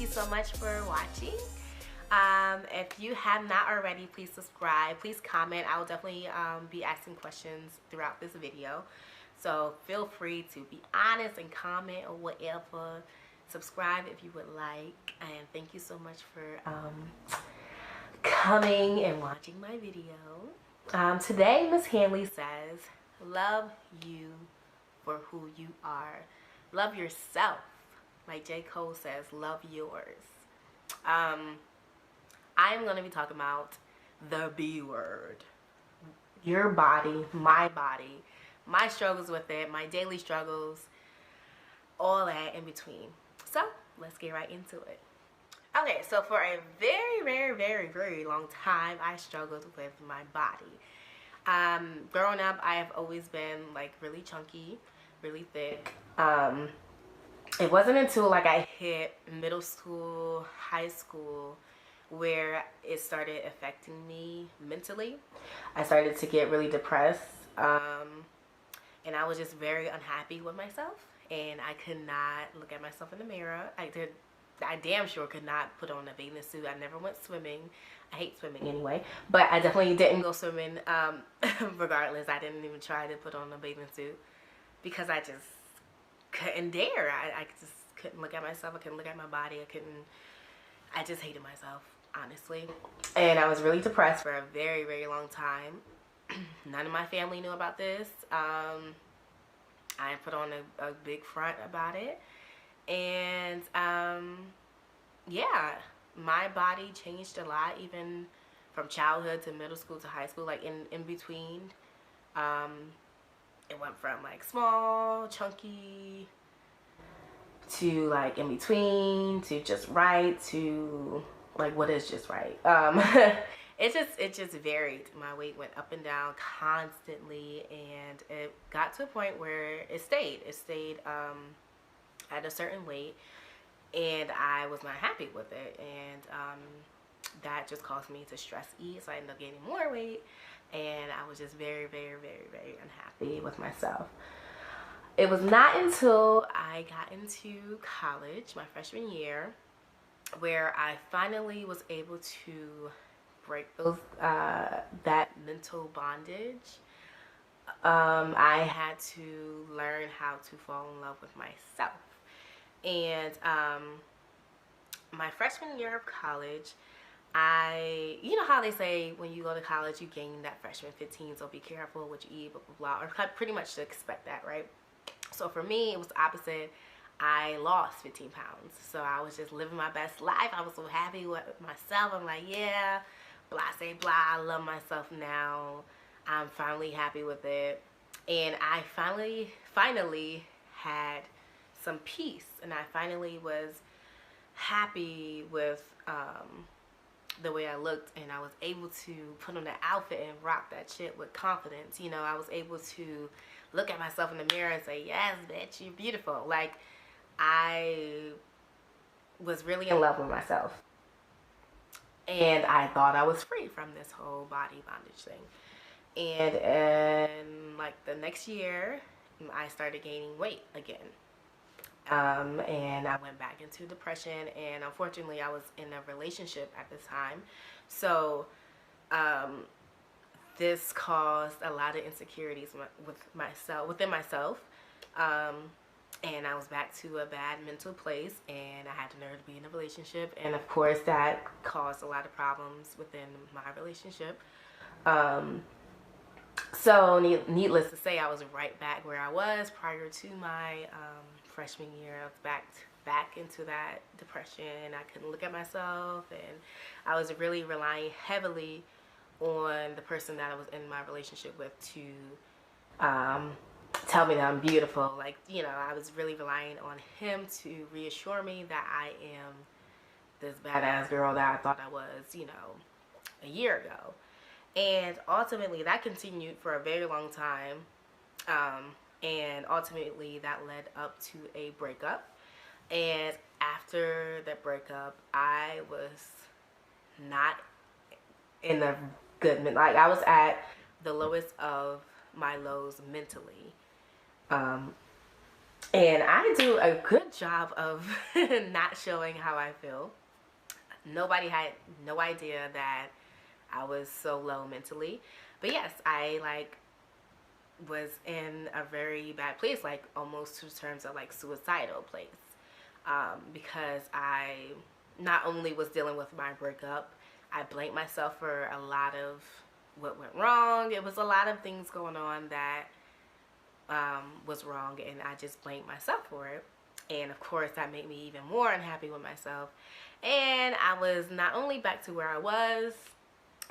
you so much for watching. If you have not already, please subscribe. Please comment. I will definitely be asking questions throughout this video. So feel free to be honest and comment or whatever. Subscribe if you would like. And thank you so much for coming and watching my video. Today, Miss Hanley says, love you for who you are. Love yourself. Like J. Cole says, love yours. I'm going to be talking about the B word. Your body, my struggles with it, my daily struggles, all that in between. So, let's get right into it. Okay, so for a very long time, I struggled with my body. Growing up, I have always been like really chunky, really thick. It wasn't until like I hit middle school, high school, where it started affecting me mentally. I started to get really depressed, and I was just very unhappy with myself, and I could not look at myself in the mirror. I damn sure could not put on a bathing suit. I never went swimming. I hate swimming anyway, but I definitely didn't go swimming regardless. I didn't even try to put on a bathing suit because I just couldn't dare. I just couldn't look at myself. I couldn't look at my body. I just hated myself, honestly. And I was really depressed for a very long time. None of my family knew about this. I put on a big front about it. And yeah, my body changed a lot, even from childhood to middle school to high school, like in between. It went from like small, chunky, to like in between, to just right, to like what is just right. It just varied. My weight went up and down constantly, and it got to a point where it stayed at a certain weight, and I was not happy with it, and that just caused me to stress eat, so I ended up gaining more weight, and I was just very unhappy with myself. It was not until I got into college, my freshman year, where I finally was able to break those that mental bondage. I had to learn how to fall in love with myself. And my freshman year of college, you know how they say when you go to college you gain that freshman 15, so be careful what you eat, blah blah blah, or pretty much to expect that, right? So for me, it was the opposite. I lost 15 pounds. So I was just living my best life. I was so happy with myself. I'm like, yeah, blah, say blah. I love myself now. I'm finally happy with it. And I finally had some peace. And I finally was happy with the way I looked. And I was able to put on that outfit and rock that shit with confidence. You know, I was able to look at myself in the mirror and say, yes, bitch, you're beautiful. Like, I was really in love with myself. And I thought I was free from this whole body bondage thing. And in like the next year, I started gaining weight again. And I went back into depression, and unfortunately I was in a relationship at this time. So, this caused a lot of insecurities within myself, and I was back to a bad mental place, and I had the nerve to be in a relationship, and of course that caused a lot of problems within my relationship. So needless to say, I was right back where I was prior to my freshman year. I was back into that depression. I couldn't look at myself, and I was really relying heavily on the person that I was in my relationship with to tell me that I'm beautiful. Like, you know, I was really relying on him to reassure me that I am this badass girl that I thought I was, you know, a year ago. And ultimately that continued for a very long time, and ultimately that led up to a breakup. And after that breakup, I was not in a good, like, I was at the lowest of my lows mentally. And I do a good job of not showing how I feel. Nobody had no idea that I was so low mentally. But yes, I like was in a very bad place, like almost to terms of like suicidal place. Because I not only was dealing with my breakup, I blamed myself for a lot of what went wrong. It was a lot of things going on that was wrong, and I just blamed myself for it. And of course, that made me even more unhappy with myself. And I was not only back to where I was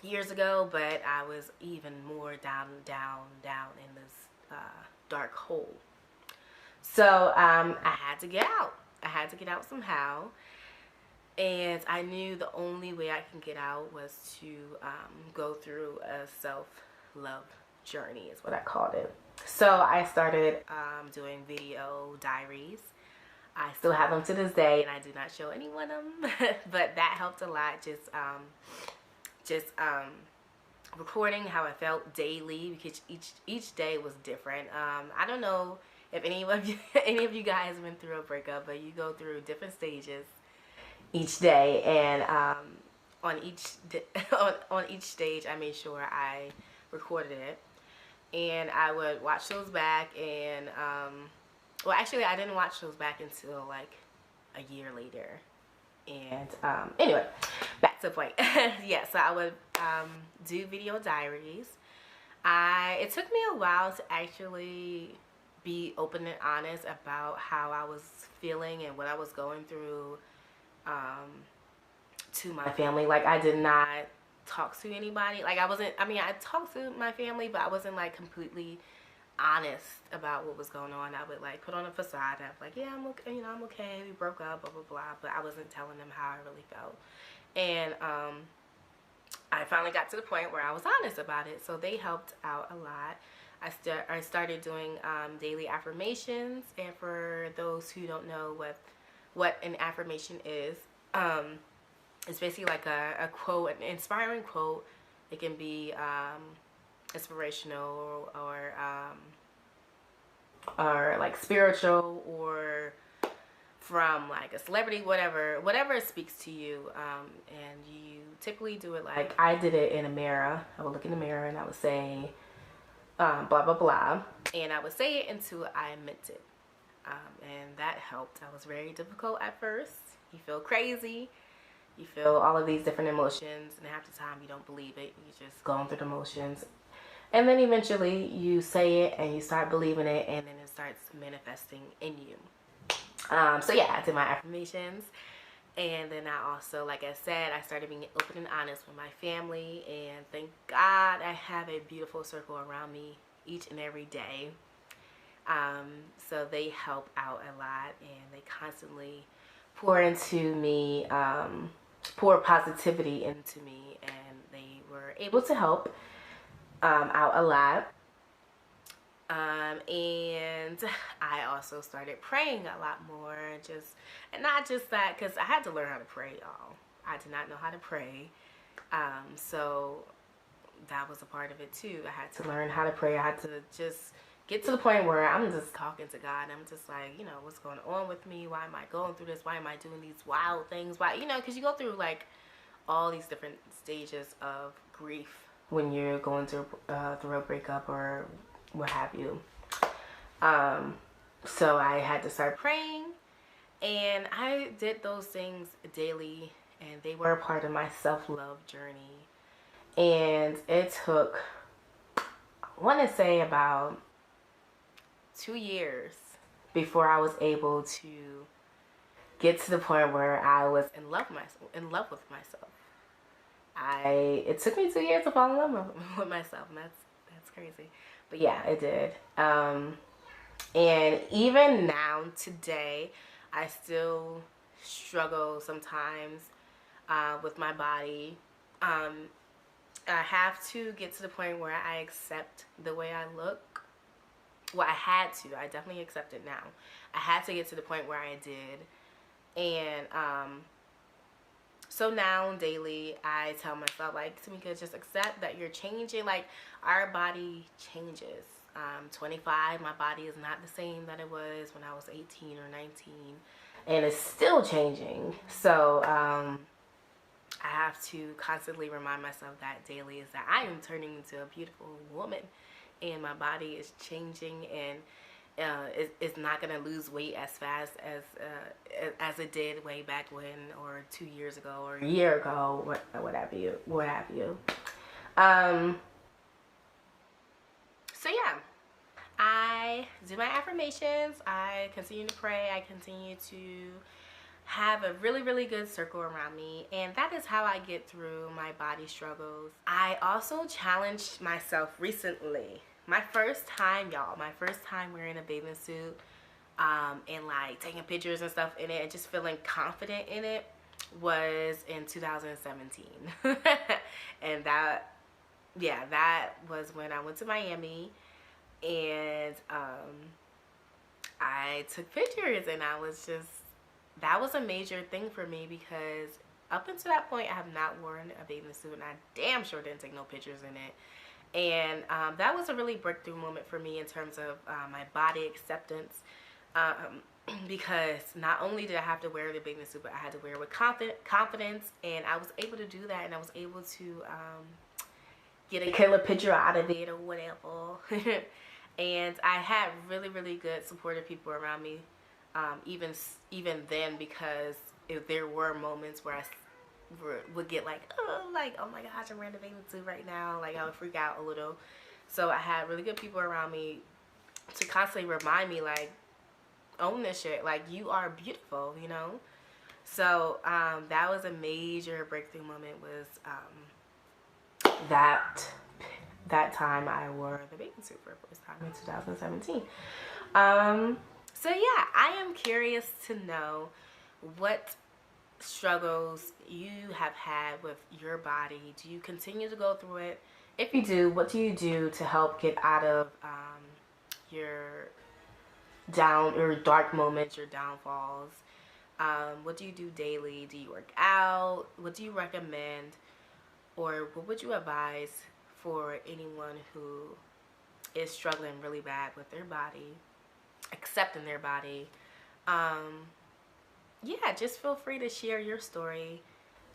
years ago, but I was even more down in this dark hole. So I had to get out. I had to get out somehow. And I knew the only way I can get out was to go through a self-love journey, is what I called it. So I started doing video diaries. I still have them to this day, and I do not show anyone them, but that helped a lot. Just recording how I felt daily, because each day was different. I don't know if any of you guys went through a breakup, but you go through different stages each day, and on each stage, I made sure I recorded it, and I would watch those back. And well, actually, I didn't watch those back until like a year later. And anyway, back to the point. Yeah, so I would do video diaries. It took me a while to actually be open and honest about how I was feeling and what I was going through to my family. Like, I did not talk to anybody. Like, I talked to my family, but I wasn't like completely honest about what was going on. I would like put on a facade of like, yeah, I'm okay, I'm okay, we broke up, blah blah blah, but I wasn't telling them how I really felt. And I finally got to the point where I was honest about it, so they helped out a lot. I started doing daily affirmations, and for those who don't know what an affirmation is, it's basically like a quote, an inspiring quote. It can be inspirational or like spiritual, or from like a celebrity, whatever speaks to you. And you typically do it like I did it in a mirror. I would look in the mirror and I would say blah blah blah, and I would say it until I meant it. And that helped. That was very difficult at first. You feel crazy. You feel all of these different emotions, and half the time you don't believe it. You're just going through the motions. And then eventually you say it and you start believing it, and then it starts manifesting in you. So yeah, I did my affirmations. And then I also, like I said, I started being open and honest with my family. And thank God I have a beautiful circle around me each and every day. So they help out a lot, and they constantly pour into me, pour positivity into me, and they were able to help out a lot. And I also started praying a lot more, and not just that, because I had to learn how to pray, y'all. I did not know how to pray. So that was a part of it too. I had to learn how to pray. I had to just get to the point where I'm just talking to God. I'm just like, what's going on with me? Why am I going through this? Why am I doing these wild things? Why, because you go through like all these different stages of grief when you're going through a breakup or what have you. So I had to start praying, and I did those things daily, and they were a part of my self-love journey. And it took, I want to say, about 2 years before I was able to get to the point where I was in love with myself. It took me 2 years to fall in love with myself, and that's crazy. But yeah, it did. And even now, today, I still struggle sometimes with my body. I have to get to the point where I accept the way I look. Well, I had to. I definitely accept it now. I had to get to the point where I did. And so now daily I tell myself, like, Tamika, just accept that you're changing. Like, our body changes. I'm 25. My body is not the same that it was when I was 18 or 19. And it's still changing. So I have to constantly remind myself that daily, is that I am turning into a beautiful woman. And my body is changing, and it's not going to lose weight as fast as it did way back when, or 2 years ago, or a year ago, what have you. So yeah, I do my affirmations, I continue to pray, I continue to have a really, really good circle around me, and that is how I get through my body struggles. I also challenged myself recently. My first time, y'all, wearing a bathing suit, and like taking pictures and stuff in it and just feeling confident in it was in 2017. And that was when I went to Miami, and I took pictures, and that was a major thing for me, because up until that point I have not worn a bathing suit, and I damn sure didn't take no pictures in it. And that was a really breakthrough moment for me in terms of my body acceptance, because not only did I have to wear the bathing suit, but I had to wear it with confidence, and I was able to do that, and I was able to get a killer picture out of it or whatever. And I had really, really good supportive people around me, even then, because if there were moments where I would get like, oh my gosh, I'm wearing a bathing suit right now, like I would freak out a little. So I had really good people around me to constantly remind me, like, own this shit, like, you are beautiful, you know. So that was a major breakthrough moment, was that time I wore the bathing suit for the first time in 2017. So yeah, I am curious to know what struggles you have had with your body. Do you continue to go through it? If you do, what do you do to help get out of your dark moments, your downfalls? What do you do daily? Do you work out? What do you recommend? Or what would you advise for anyone who is struggling really bad with their body, accepting their body? Yeah, just feel free to share your story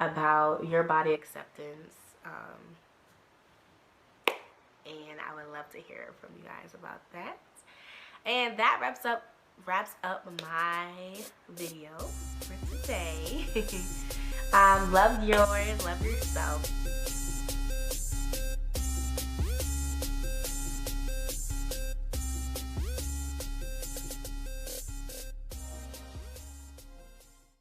about your body acceptance. And I would love to hear from you guys about that. And that wraps up my video for today. Love yours, love yourself.